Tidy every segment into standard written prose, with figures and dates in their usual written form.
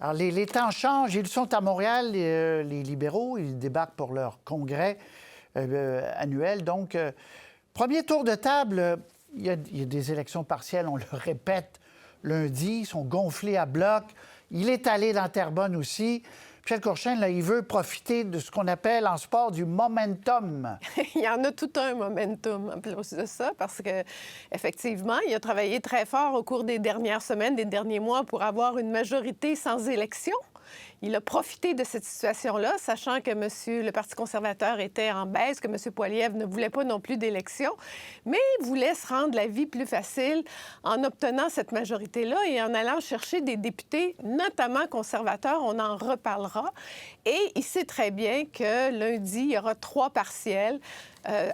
Alors, les temps changent. Ils sont à Montréal, les libéraux. Ils débarquent pour leur congrès annuel. Donc, premier tour de table, il y a des élections partielles, on le répète, lundi. Ils sont gonflés à bloc. Il est allé dans Terrebonne aussi. Michel Courchaine, là, il veut profiter de ce qu'on appelle en sport du momentum. Il y en a tout un momentum en plus de ça, parce que effectivement, il a travaillé très fort au cours des dernières semaines, des derniers mois, pour avoir une majorité sans élection. Il a profité de cette situation-là, sachant que le Parti conservateur était en baisse, que M. Poilievre ne voulait pas non plus d'élection, mais il voulait se rendre la vie plus facile en obtenant cette majorité-là et en allant chercher des députés, notamment conservateurs. On en reparlera. Et il sait très bien que lundi, il y aura 3 partiels.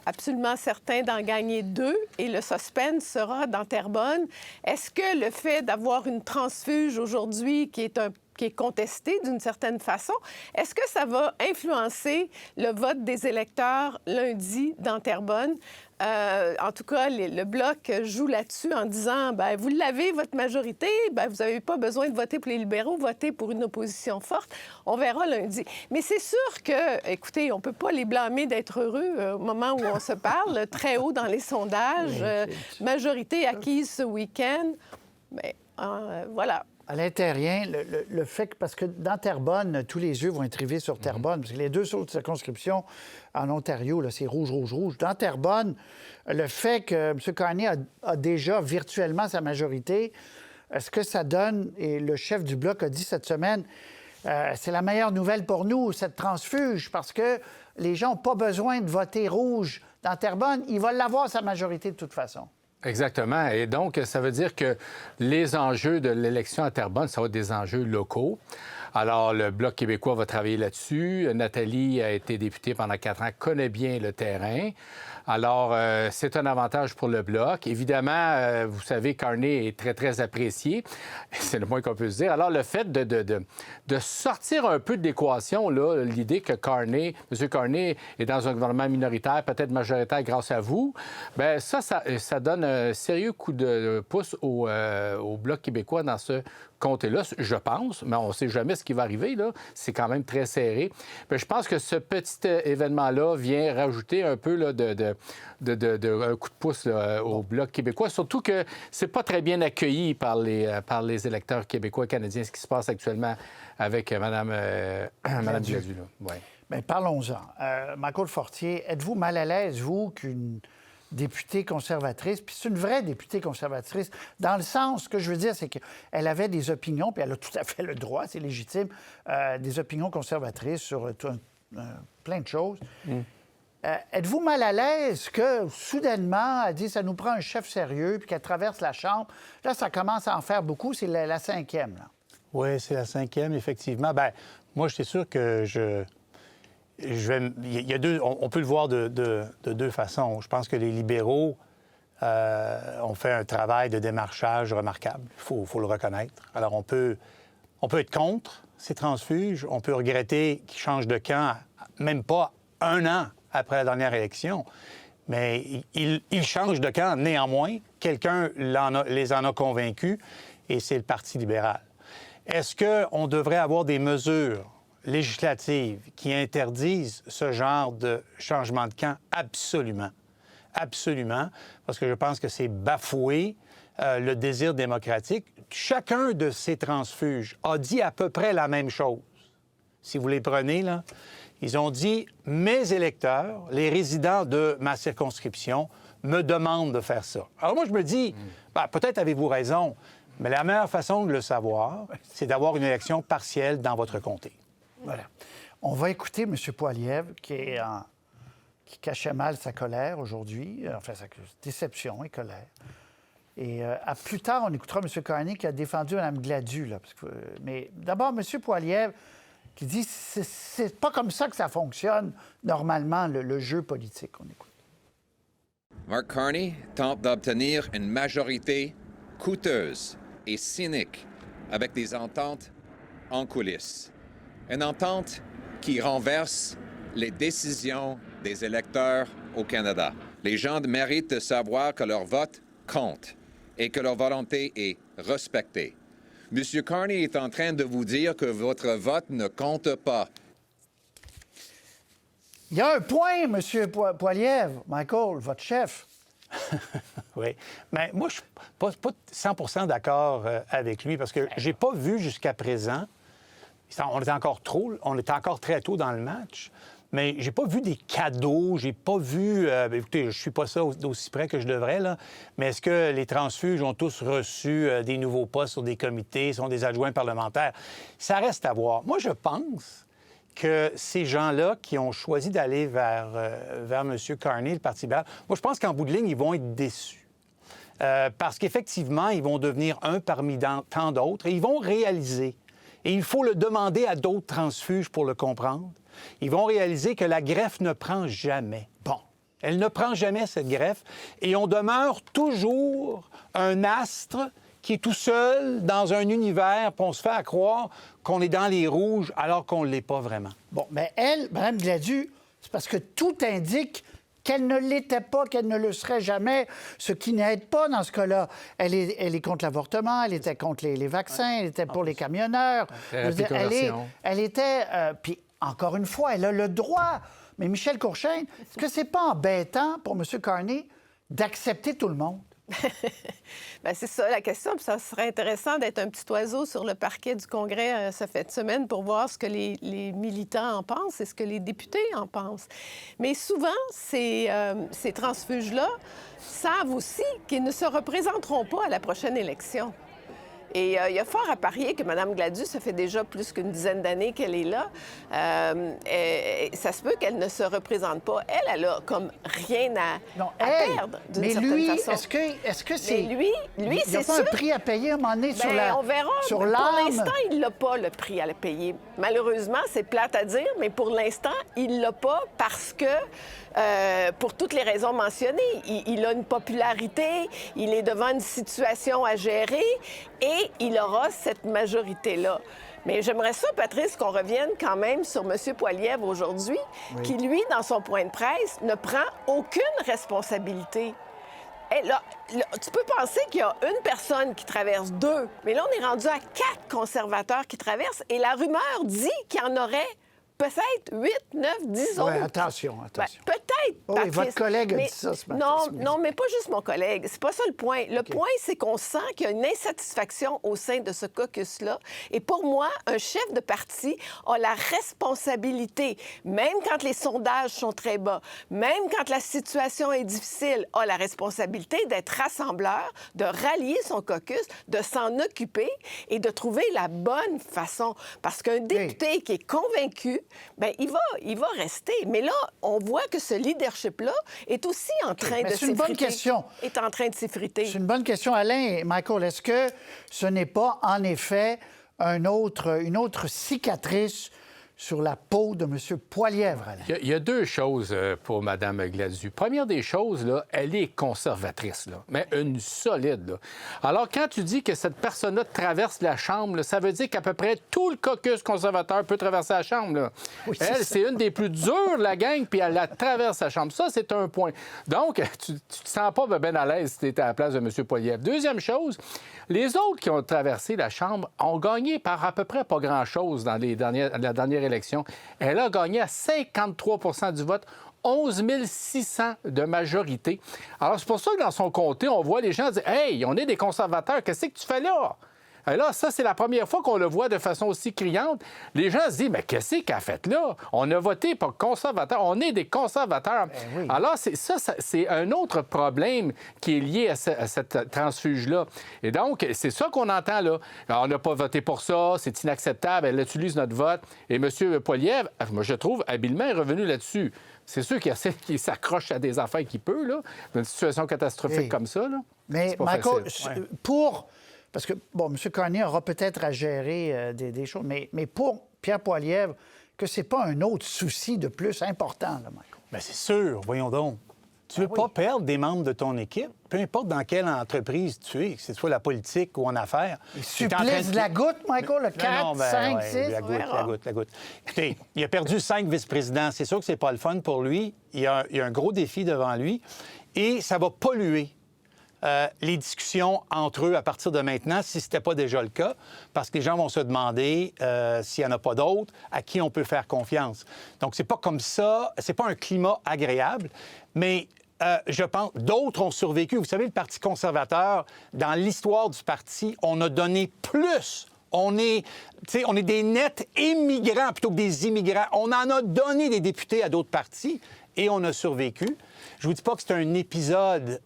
Absolument certain d'en gagner 2, et le suspense sera dans Terrebonne. Est-ce que le fait d'avoir une transfuge aujourd'hui qui est contestée d'une certaine façon, est-ce que ça va influencer le vote des électeurs lundi dans Terrebonne? En tout cas, le Bloc joue là-dessus en disant, bien, vous l'avez, votre majorité, bien, vous n'avez pas besoin de voter pour les libéraux, votez pour une opposition forte. On verra lundi. Mais c'est sûr que, écoutez, on ne peut pas les blâmer d'être heureux au moment où on se parle, très haut dans les sondages, majorité acquise ce week-end. Mais voilà. À l'intérieur, le fait que, parce que dans Terrebonne, tous les yeux vont être rivés sur Terrebonne, parce que les 2 autres circonscriptions en Ontario, là, c'est rouge, rouge, rouge. Dans Terrebonne, le fait que M. Carney a déjà virtuellement sa majorité, ce que ça donne, et le chef du Bloc a dit cette semaine, c'est la meilleure nouvelle pour nous, cette transfuge, parce que les gens n'ont pas besoin de voter rouge dans Terrebonne. Il va l'avoir, sa majorité, de toute façon. Exactement. Et donc, ça veut dire que les enjeux de l'élection à Terrebonne, ça va être des enjeux locaux. Alors, le Bloc québécois va travailler là-dessus. Nathalie a été députée pendant 4 ans, connaît bien le terrain. Alors, c'est un avantage pour le Bloc. Évidemment, vous savez, Carney est très, très apprécié. C'est le moins qu'on peut se dire. Alors, le fait de sortir un peu de l'équation, là, l'idée que M. Carney est dans un gouvernement minoritaire, peut-être majoritaire grâce à vous, bien, ça donne un sérieux coup de pouce au Bloc québécois dans ce comté-là, je pense, mais on ne sait jamais ce qui va arriver, là. C'est quand même très serré. Mais je pense que ce petit événement-là vient rajouter un peu là, un coup de pouce là, au Bloc québécois, surtout que c'est pas très bien accueilli par les électeurs québécois et canadiens, ce qui se passe actuellement avec Mme Gladu. Ouais. Bien, parlons-en. Michael Fortier, êtes-vous mal à l'aise, vous, qu'une députée conservatrice, puis c'est une vraie députée conservatrice, dans le sens, ce que je veux dire, c'est qu'elle avait des opinions, puis elle a tout à fait le droit, c'est légitime, des opinions conservatrices sur plein de choses. Êtes-vous mal à l'aise que, soudainement, elle dit ça nous prend un chef sérieux, puis qu'elle traverse la Chambre? Là, ça commence à en faire beaucoup, c'est la 5e, là. Oui, c'est la 5e, effectivement. Bien, moi, je suis sûr que il y a on peut le voir de 2 façons. Je pense que les libéraux ont fait un travail de démarchage remarquable. Il faut le reconnaître. Alors, on peut être contre ces transfuges. On peut regretter qu'ils changent de camp, même pas 1 an après la dernière élection. Mais ils changent de camp néanmoins. Quelqu'un les en a convaincus, et c'est le Parti libéral. Est-ce qu'on devrait avoir des mesures législatives qui interdisent ce genre de changement de camp? Absolument. Absolument. Parce que je pense que c'est bafouer le désir démocratique. Chacun de ces transfuges a dit à peu près la même chose. Si vous les prenez, là, ils ont dit « Mes électeurs, les résidents de ma circonscription, me demandent de faire ça. » Alors moi, je me dis, peut-être avez-vous raison, mais la meilleure façon de le savoir, c'est d'avoir une élection partielle dans votre comté. Voilà. On va écouter M. Poilievre, qui cachait mal sa colère aujourd'hui, enfin sa déception et colère. Et à plus tard, on écoutera M. Carney qui a défendu Mme Gladu. Là, mais d'abord, M. Poilievre qui dit c'est pas comme ça que ça fonctionne normalement, le jeu politique. On écoute. Mark Carney tente d'obtenir une majorité coûteuse et cynique avec des ententes en coulisses. Une entente qui renverse les décisions des électeurs au Canada. Les gens méritent de savoir que leur vote compte et que leur volonté est respectée. M. Carney est en train de vous dire que votre vote ne compte pas. Il y a un point, M. Poilievre, Michael, votre chef. Oui. Mais moi, je suis pas 100 d'accord avec lui parce que j'ai pas vu jusqu'à présent, on était encore très tôt dans le match, mais j'ai pas vu des cadeaux, j'ai pas vu... écoutez, je suis pas ça d'aussi près que je devrais, là, mais est-ce que les transfuges ont tous reçu des nouveaux postes sur des comités, sont des adjoints parlementaires? Ça reste à voir. Moi, je pense que ces gens-là qui ont choisi d'aller vers M. Carney, le Parti libéral, moi, je pense qu'en bout de ligne, ils vont être déçus. Parce qu'effectivement, ils vont devenir un parmi tant d'autres et ils vont réaliser, et il faut le demander à d'autres transfuges pour le comprendre, ils vont réaliser que la greffe ne prend jamais. Bon, elle ne prend jamais, cette greffe, et on demeure toujours un astre qui est tout seul dans un univers, puis on se fait à croire qu'on est dans les rouges alors qu'on ne l'est pas vraiment. Bon, mais elle, Mme Gladu, c'est parce que tout indique qu'elle ne l'était pas, qu'elle ne le serait jamais, ce qui n'aide pas dans ce cas-là. Elle est contre l'avortement, elle était contre les vaccins, elle était pour les camionneurs. Elle était... puis, encore une fois, elle a le droit. Mais Michel Courchaine, est-ce que c'est pas embêtant pour M. Carney d'accepter tout le monde? Bien, c'est ça la question. Puis ça serait intéressant d'être un petit oiseau sur le parquet du Congrès cette semaine pour voir ce que les militants en pensent et ce que les députés en pensent. Mais souvent, ces transfuges-là savent aussi qu'ils ne se représenteront pas à la prochaine élection. Et il y a fort à parier que Mme Gladu, ça fait déjà plus qu'une dizaine d'années qu'elle est là. Ça se peut qu'elle ne se représente pas. Elle a comme rien à perdre, d'une certaine façon. Est-ce que c'est... Mais lui, il y a c'est pas sûr. un prix à payer à un moment donné sur la... On verra. Sur pour l'âme. l'instant, il n'a pas le prix à le payer. Malheureusement, c'est plate à dire, mais pour l'instant, il l'a pas parce que, pour toutes les raisons mentionnées, il a une popularité, il est devant une situation à gérer et il aura cette majorité-là. Mais j'aimerais ça, Patrice, qu'on revienne quand même sur M. Poilievre aujourd'hui, qui, lui, dans son point de presse, ne prend aucune responsabilité. Hey, là, tu peux penser qu'il y a une personne qui traverse 2, mais là, on est rendu à 4 conservateurs qui traversent et la rumeur dit qu'il y en aurait peut-être 8, 9, 10 autres. Oui, attention. Ben, peut-être, Oui, Patrice. votre collègue a dit ça ce matin. Non, mais pas juste mon collègue. C'est pas ça le point. Le point, c'est qu'on sent qu'il y a une insatisfaction au sein de ce caucus-là. Et pour moi, un chef de parti a la responsabilité, même quand les sondages sont très bas, même quand la situation est difficile, a la responsabilité d'être rassembleur, de rallier son caucus, de s'en occuper et de trouver la bonne façon. Parce qu'un député qui est convaincu, bien, il va rester. Mais là, on voit que ce leadership-là est aussi en train de s'effriter. C'est une bonne question. Est en train de s'effriter. C'est une bonne question, Alain et Michael. Est-ce que ce n'est pas, en effet, une autre cicatrice sur la peau de M. Poilievre, Alain? Il y a deux choses pour Mme Gladu. Première des choses, là, elle est conservatrice, là, mais une solide. Là. Alors, quand tu dis que cette personne-là traverse la Chambre, là, ça veut dire qu'à peu près tout le caucus conservateur peut traverser la Chambre. Là. Oui, elle, c'est une des plus dures de la gang, puis elle la traverse la Chambre. Ça, c'est un point. Donc, tu te sens pas bien à l'aise si tu étais à la place de M. Poilievre. Deuxième chose, les autres qui ont traversé la Chambre ont gagné par à peu près pas grand-chose dans la dernière élection. Elle a gagné à 53 du vote, 11 600 de majorité. Alors, c'est pour ça que dans son comté, on voit les gens dire « Hey, on est des conservateurs, qu'est-ce que tu fais là? » Et là, ça, c'est la première fois qu'on le voit de façon aussi criante. Les gens se disent, mais qu'est-ce qu'elle a fait là? On a voté pour conservateurs. On est des conservateurs. Oui. Alors, c'est un autre problème qui est lié à cette transfuge-là. Et donc, c'est ça qu'on entend là. Alors, on n'a pas voté pour ça, c'est inacceptable, elle utilise notre vote. Et M. Poilievre, moi, je trouve, habilement, est revenu là-dessus. C'est sûr qu'il s'accroche à des affaires qu'il peut, là, dans une situation catastrophique comme ça. Là. Mais, Michael, parce que, bon, M. Carney aura peut-être à gérer des choses, mais pour Pierre Poilievre, que c'est pas un autre souci de plus important, là, Michael? Bien, c'est sûr, voyons donc. Tu veux pas perdre des membres de ton équipe, peu importe dans quelle entreprise tu es, que ce soit la politique ou en affaires. Supplice de la goutte, Michael, le 4, 5, 6... La goutte. Écoutez, il a perdu 5 vice-présidents. C'est sûr que c'est pas le fun pour lui. Il y a un gros défi devant lui et ça va polluer les discussions entre eux à partir de maintenant, si ce n'était pas déjà le cas, parce que les gens vont se demander s'il n'y en a pas d'autres, à qui on peut faire confiance. Donc, c'est pas comme ça, c'est pas un climat agréable, mais je pense d'autres ont survécu. Vous savez, le Parti conservateur, dans l'histoire du parti, on a donné plus. On est des nets immigrants plutôt que des immigrants. On en a donné des députés à d'autres partis et on a survécu. Je vous dis pas que c'est un épisode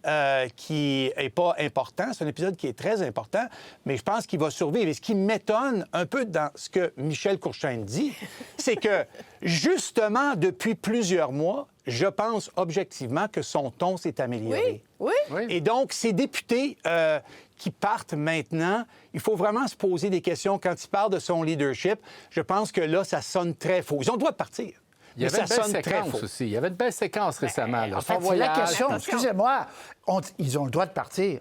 qui est pas important. C'est un épisode qui est très important, mais je pense qu'il va survivre. Et ce qui m'étonne un peu dans ce que Michel Courchaine dit, c'est que, justement, depuis plusieurs mois, je pense objectivement que son ton s'est amélioré. Oui. Et donc, ces députés qui partent maintenant, il faut vraiment se poser des questions. Quand il parle de son leadership, je pense que là, ça sonne très faux. Ils ont le droit de partir. Il y avait une belle séquence aussi. Il y avait une belle séquence récemment. Là. En fait, c'est la question. Excusez-moi, ils ont le droit de partir.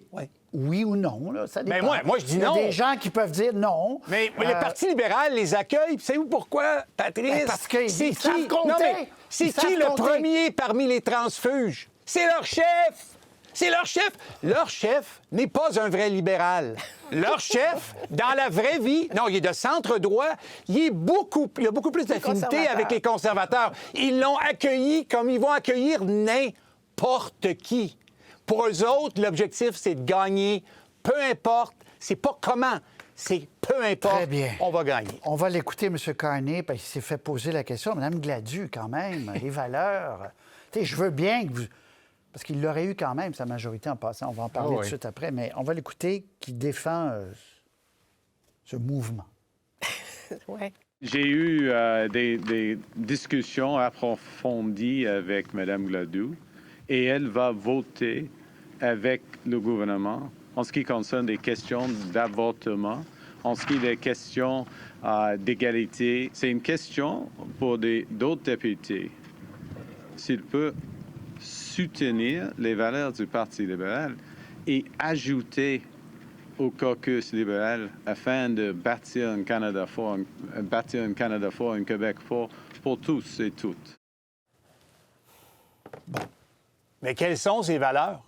Oui ou non, là, ça dépend. Mais moi, je dis non. Il y a des gens qui peuvent dire non. Mais le Parti libéral les accueille. Savez-vous pourquoi, Patrice? Parce qu'ils savent compter. Non, mais c'est qui le premier parmi les transfuges? C'est leur chef! C'est leur chef! Leur chef n'est pas un vrai libéral. Leur chef, dans la vraie vie, non, il est de centre-droit, il a beaucoup plus d'affinité avec les conservateurs. Ils l'ont accueilli comme ils vont accueillir n'importe qui. Pour eux autres, l'objectif, c'est de gagner. Peu importe, c'est pas comment, c'est peu importe, Très bien. on va gagner. On va l'écouter, M. Carney, parce qu'il s'est fait poser la question. Mme Gladu, quand même, les valeurs. Tu sais, je veux bien que vous... Parce qu'il l'aurait eu quand même, sa majorité, en passant. On va en parler tout de suite après, mais on va l'écouter qui défend ce mouvement. Oui. J'ai eu des discussions approfondies avec Mme Gladue et elle va voter avec le gouvernement en ce qui concerne des questions d'avortement, en ce qui est des questions d'égalité. C'est une question pour d'autres députés. S'il peut soutenir les valeurs du Parti libéral et ajouter au caucus libéral afin de bâtir un Canada fort, un Québec fort pour tous et toutes. Bon. Mais quelles sont ces valeurs?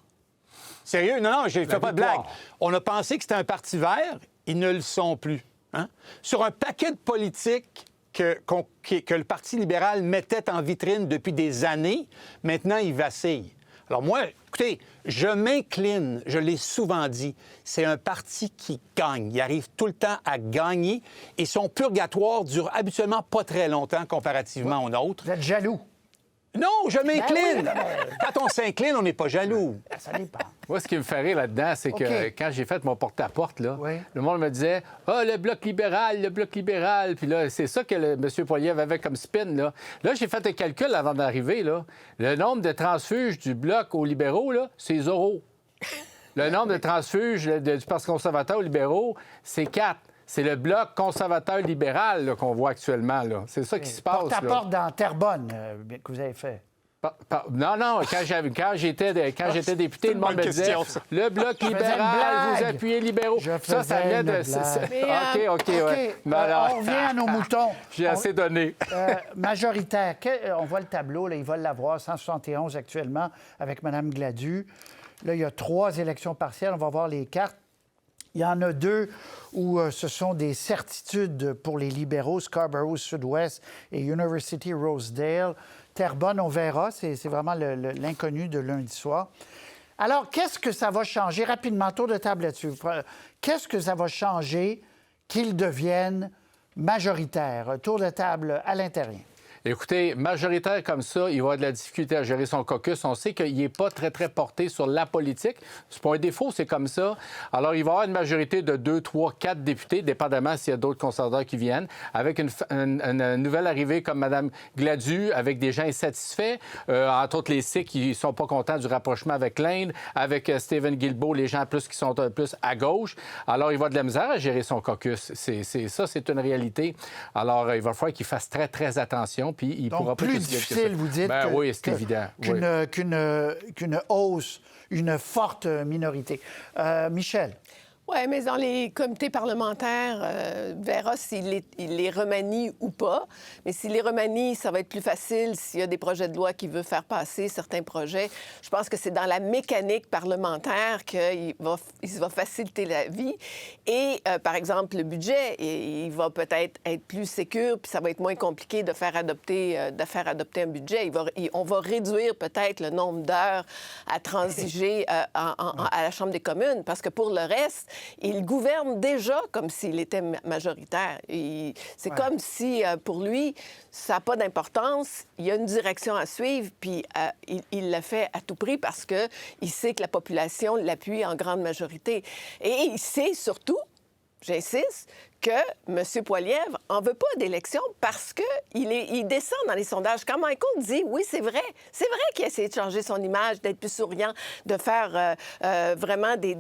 Sérieux? Non, je ne fais pas de blague. On a pensé que c'était un parti vert. Ils ne le sont plus. Hein? Sur un paquet de politiques que le Parti libéral mettait en vitrine depuis des années, maintenant, il vacille. Alors moi, écoutez, je m'incline, je l'ai souvent dit, c'est un parti qui gagne. Il arrive tout le temps à gagner et son purgatoire dure habituellement pas très longtemps comparativement aux nôtres. Vous êtes jaloux? Non, je m'incline. Ben oui. Quand on s'incline, on n'est pas jaloux. Ça dépend. Moi, ce qui me fait rire là-dedans, c'est que quand j'ai fait mon porte-à-porte, là, le monde me disait « Ah, le Bloc libéral, le Bloc libéral ». Puis là, c'est ça que M. Poilievre avait comme spin, là. Là, j'ai fait un calcul avant d'arriver, là. Le nombre de transfuges du Bloc aux libéraux, là, c'est 0. Le nombre de transfuges du Parti conservateur aux libéraux, c'est 4. C'est le Bloc conservateur-libéral qu'on voit actuellement, là. C'est ça qui se passe, Porte-à-porte dans Terrebonne que vous avez fait. Non, quand j'étais député, le monde me disait « Le Bloc libéral, vous appuyez libéraux ». Ça venait de... OK, ouais. On revient à nos moutons. J'ai assez donné. Majoritaire. On voit le tableau, là, il va l'avoir, 171 actuellement, avec Mme Gladu. Là, il y a 3 élections partielles. On va voir les cartes. Il y en a 2 où ce sont des certitudes pour les libéraux, Scarborough Sud-Ouest et University Rosedale. Terrebonne, on verra. C'est vraiment l'inconnu de lundi soir. Alors, qu'est-ce que ça va changer? Rapidement, tour de table là-dessus. Qu'est-ce que ça va changer qu'ils deviennent majoritaires? Tour de table à l'intérieur. Écoutez, majoritaire comme ça, il va avoir de la difficulté à gérer son caucus. On sait qu'il n'est pas très, très porté sur la politique. C'est pas un défaut, c'est comme ça. Alors, il va avoir une majorité de 2, 3, 4 députés, dépendamment s'il y a d'autres conservateurs qui viennent, avec une nouvelle arrivée comme Mme Gladu, avec des gens insatisfaits, entre autres les Sikhs qui ne sont pas contents du rapprochement avec l'Inde, avec Stephen Guilbeault, les gens plus qui sont plus à gauche. Alors, il va avoir de la misère à gérer son caucus. C'est une réalité. Alors, il va falloir qu'il fasse très, très attention. Puis il donc, pourra plus difficile, vous dites, oui, c'est évident. Qu'une hausse, une forte minorité. Michel? Oui, mais dans les comités parlementaires, verra s'il les remanie ou pas. Mais s'il les remanie, ça va être plus facile s'il y a des projets de loi qu'il veut faire passer, certains projets. Je pense que c'est dans la mécanique parlementaire qu'il va faciliter la vie. Et, par exemple, le budget, il va peut-être être plus sécure, puis ça va être moins compliqué de faire adopter un budget. On va réduire peut-être le nombre d'heures à transiger à la Chambre des communes, parce que pour le reste, il gouverne déjà comme s'il était majoritaire. C'est comme si, pour lui, ça n'a pas d'importance. Il y a une direction à suivre, puis il le fait à tout prix parce qu'il sait que la population l'appuie en grande majorité. Et il sait surtout, j'insiste, que M. Poilievre n'en veut pas d'élection parce qu'il descend dans les sondages. Quand Michael dit, oui, c'est vrai qu'il a essayé de changer son image, d'être plus souriant, de faire vraiment des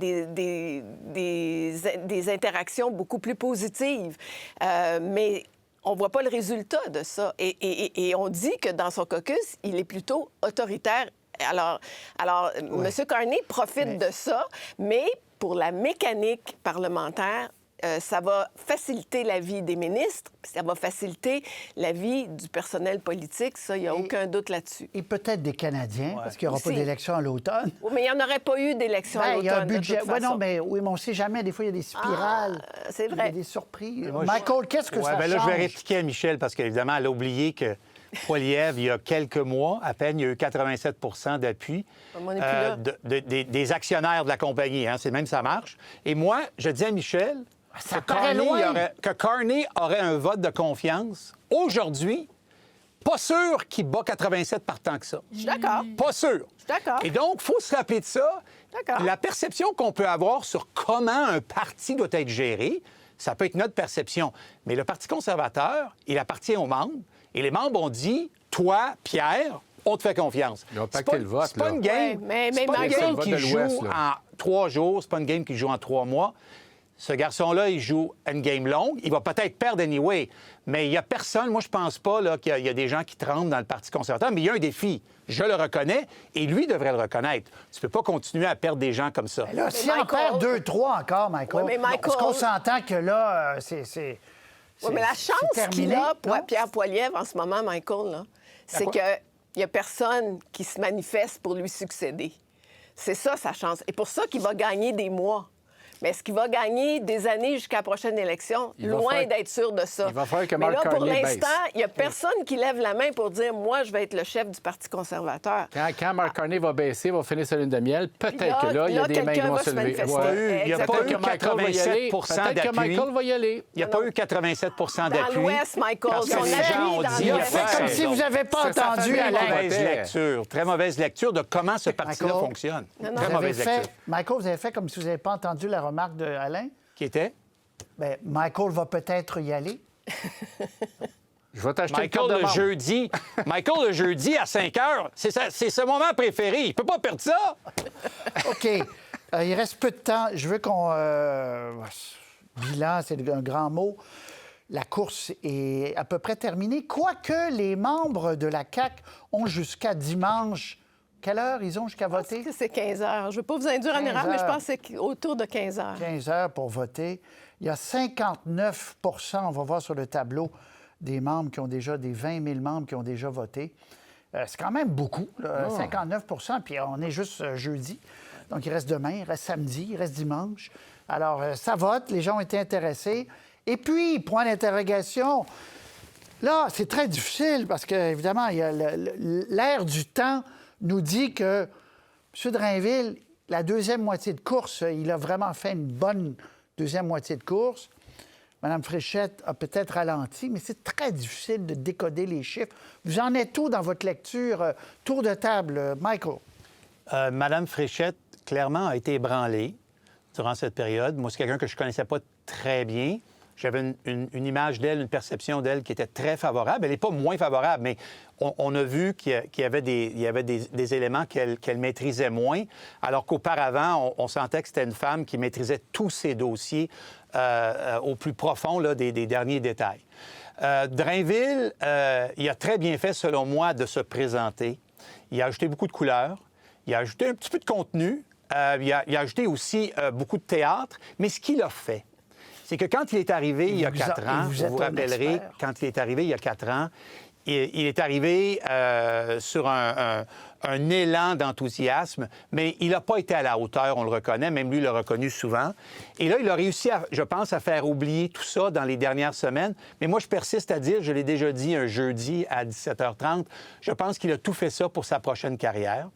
interactions beaucoup plus positives. Mais on ne voit pas le résultat de ça. Et on dit que dans son caucus, il est plutôt autoritaire. Alors oui. M. Carney profite de ça, mais pour la mécanique parlementaire, ça va faciliter la vie des ministres, puis ça va faciliter la vie du personnel politique. Ça, il n'y a aucun doute là-dessus. Et peut-être des Canadiens, parce qu'il n'y aura pas d'élection à l'automne. Oui, mais il n'y en aurait pas eu d'élection à l'automne. Il y a un budget. Oui, non, mais on ne sait jamais. Des fois, il y a des spirales. C'est vrai. Il y a des surprises. Michael, qu'est-ce que ça change? Là, je vais répliquer à Michel, parce qu'évidemment, elle a oublié que Poilievre, il y a quelques mois, à peine, il y a eu 87 d'appui des actionnaires de la compagnie. Hein. C'est même ça marche. Et moi, je dis à Michel que Carney aurait un vote de confiance. Aujourd'hui, pas sûr qu'il bat 87 par tant que ça. Je suis d'accord. Pas sûr. Je suis d'accord. Et donc, il faut se rappeler de ça. D'accord. La perception qu'on peut avoir sur comment un parti doit être géré, ça peut être notre perception. Mais le Parti conservateur, il appartient aux membres. Et les membres ont dit, toi, Pierre, on te fait confiance. Ils ont pacté le vote. C'est pas une game, c'est pas une game qui joue en 3 jours, c'est pas une game qui joue en 3 mois. Ce garçon-là, il joue une game longue. Il va peut-être perdre anyway, mais il n'y a personne, moi je pense pas là, qu'il y a des gens qui tremblent dans le Parti conservateur, mais il y a un défi. Je le reconnais et lui devrait le reconnaître. Tu peux pas continuer à perdre des gens comme ça. Mais là, si on perd 2-3 encore, Michael, oui, mais est-ce qu'on s'entend que là, c'est oui, mais la chance qu'il a, Pierre Poilievre, en ce moment, Michael, c'est qu'il n'y a personne qui se manifeste pour lui succéder. C'est ça, sa chance. Et pour ça qu'il va gagner des mois. Mais est-ce qu'il va gagner des années jusqu'à la prochaine élection? Loin d'être sûr de ça. Il va falloir que Mais Mark là, pour Carney l'instant, baisse. il n'y a personne qui lève la main pour dire « Moi, je vais être le chef du Parti conservateur ». Quand Mark Carney va baisser, va finir sa lune de miel, peut-être que là, il y a des mains qui vont se lever. Il n'y a pas eu 87 Peut-être que Michael va y aller. Il n'y a pas eu 87 d'appui. Dans l'Ouest, Michael. Parce que les gens ont dit... comme si vous n'avez pas entendu Alain. Très mauvaise lecture de comment ce parti-là fonctionne. Très mauvaise lecture. Michael, vous avez fait comme si vous n'avez pas entendu la remarque d'Alain? Qui était? Bien, Michael va peut-être y aller. Je vais t'acheter une carte de membre. Michael, le jeudi à 5 heures, c'est ce moment préféré. Il ne peut pas perdre ça. OK. Il reste peu de temps. Je veux qu'on... bilan, c'est un grand mot. La course est à peu près terminée. Quoique les membres de la CAQ ont jusqu'à dimanche... Quelle heure ils ont jusqu'à voter? Je pense que c'est 15 heures. Je ne veux pas vous induire en erreur, mais je pense que c'est autour de 15 heures. 15 heures pour voter. Il y a 59 on va voir sur le tableau, des membres qui ont déjà, des 20 000 membres qui ont déjà voté. C'est quand même beaucoup, là, 59 puis on est juste jeudi. Donc, il reste demain, il reste samedi, il reste dimanche. Alors, ça vote, les gens ont été intéressés. Et puis, point d'interrogation, là, c'est très difficile parce qu'évidemment, il y a l'air du temps nous dit que M. Drainville, la deuxième moitié de course, il a vraiment fait une bonne deuxième moitié de course. Mme Fréchette a peut-être ralenti, mais c'est très difficile de décoder les chiffres. Vous en êtes où dans votre lecture? Tour de table, Michael. Mme Fréchette, clairement, a été ébranlée durant cette période. Moi, c'est quelqu'un que je ne connaissais pas très bien. J'avais une image d'elle, une perception d'elle qui était très favorable. Elle n'est pas moins favorable, mais on a vu qu'il y avait des éléments qu'elle maîtrisait moins, alors qu'auparavant, on sentait que c'était une femme qui maîtrisait tous ses dossiers au plus profond là, des derniers détails. Drainville, il a très bien fait, selon moi, de se présenter. Il a ajouté beaucoup de couleurs. Il a ajouté un petit peu de contenu. il a ajouté aussi beaucoup de théâtre. Mais ce qu'il a fait, c'est que quand il est arrivé il y a 4 ans, vous vous rappellerez, quand il est arrivé il y a 4 ans, il est arrivé sur un élan d'enthousiasme, mais il n'a pas été à la hauteur, on le reconnaît, même lui l'a reconnu souvent. Et là, il a réussi, je pense, à faire oublier tout ça dans les dernières semaines. Mais moi, je persiste à dire, je l'ai déjà dit un jeudi à 17h30, je pense qu'il a tout fait ça pour sa prochaine carrière.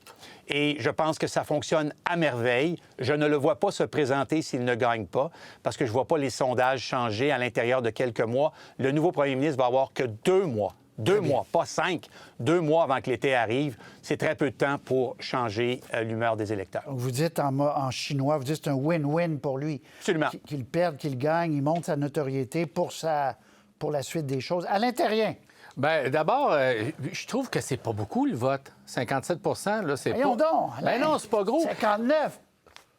Et je pense que ça fonctionne à merveille. Je ne le vois pas se présenter s'il ne gagne pas, parce que je ne vois pas les sondages changer à l'intérieur de quelques mois. Le nouveau premier ministre va avoir que 2 mois. 2 mois, pas 5. 2 mois avant que l'été arrive. C'est très peu de temps pour changer l'humeur des électeurs. Vous dites en chinois, vous dites que c'est un win-win pour lui. Absolument. Qu'il perde, qu'il gagne, il monte sa notoriété pour la suite des choses. Alain Terrien. Bien, d'abord, je trouve que c'est pas beaucoup, le vote. 57 là, c'est Voyons pas... donc, Alain. Ben non, c'est pas gros. 59.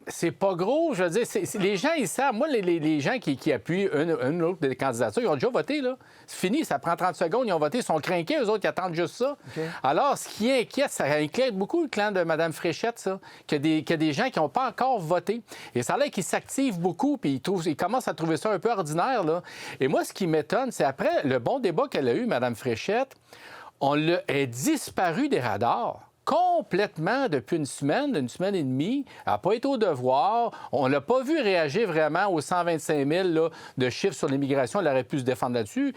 C'est pas gros, je veux dire. Les gens, ils savent. Moi, les gens qui appuient une ou autre des candidatures, ils ont déjà voté, là. C'est fini, ça prend 30 secondes, ils ont voté, ils sont crinqués, eux autres, qui attendent juste ça. Okay. Alors, ce qui inquiète, ça inquiète beaucoup le clan de Mme Fréchette, ça, qu'il y a des gens qui n'ont pas encore voté. Et ça a l'air qu'ils s'activent beaucoup, puis ils commencent à trouver ça un peu ordinaire, là. Et moi, ce qui m'étonne, c'est après le bon débat qu'elle a eu, Mme Fréchette, elle est disparue des radars. Complètement depuis une semaine et demie. Elle n'a pas été au devoir. On ne l'a pas vu réagir vraiment aux 125 000 là, de chiffres sur l'immigration. Elle aurait pu se défendre là-dessus.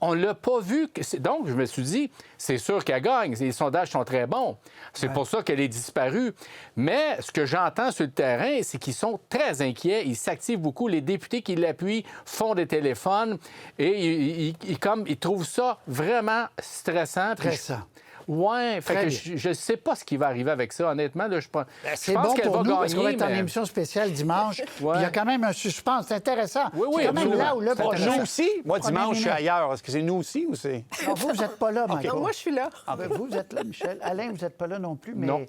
On ne l'a pas vu. Donc, je me suis dit, c'est sûr qu'elle gagne. Les sondages sont très bons. C'est pour ça qu'elle est disparue. Mais ce que j'entends sur le terrain, c'est qu'ils sont très inquiets. Ils s'activent beaucoup. Les députés qui l'appuient font des téléphones et ils trouvent ça vraiment stressant. Stressant. Oui, fait que je ne sais pas ce qui va arriver avec ça, honnêtement. Là, je pense bon qu'elle pour va nous, gagner, parce qu'on va être en émission spéciale dimanche. Il y a quand même un suspense. C'est intéressant. Oui, c'est quand même là où le prochain. Nous aussi? Moi, dimanche, je suis ailleurs. Est-ce que c'est nous aussi ou c'est... Non, vous n'êtes pas là, Michael. Non, moi, je suis là. Vous êtes là, Michel. Alain, vous n'êtes pas là non plus, mais... Non.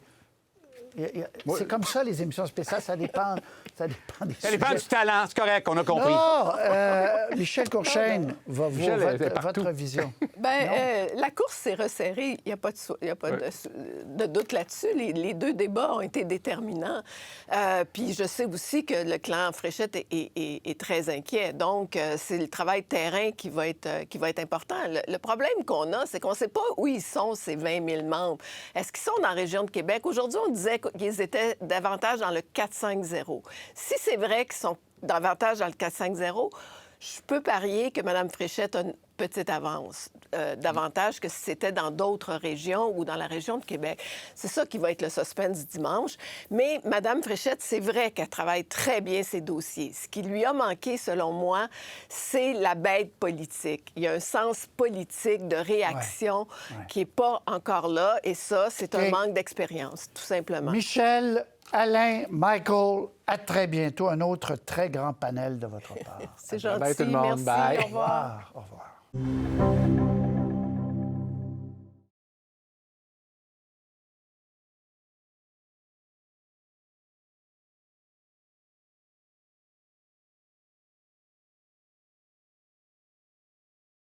C'est comme ça, les émissions spéciales. Ça dépend des Ça dépend du talent. C'est correct, on a compris. Non! Michel Courchaine, votre vision. La course s'est resserrée. Il n'y a pas de doute là-dessus. Les 2 débats ont été déterminants. Puis je sais aussi que le clan Fréchette est très inquiet. Donc, c'est le travail de terrain qui va être important. Le problème qu'on a, c'est qu'on ne sait pas où ils sont, ces 20 000 membres. Est-ce qu'ils sont dans la région de Québec? Aujourd'hui, on disait qu'ils étaient davantage dans le 4-5-0. Si c'est vrai qu'ils sont davantage dans le 4-5-0, je peux parier que Mme Fréchette a une petite avance, davantage que si c'était dans d'autres régions ou dans la région de Québec. C'est ça qui va être le suspense dimanche. Mais Mme Fréchette, c'est vrai qu'elle travaille très bien ses dossiers. Ce qui lui a manqué, selon moi, c'est la bête politique. Il y a un sens politique de réaction qui n'est pas encore là. Et ça, c'est un manque d'expérience, tout simplement. Michel, Alain, Michael, à très bientôt. Un autre très grand panel de votre part. C'est gentil. Bye tout le monde. Merci. Bye. Au revoir. Au revoir.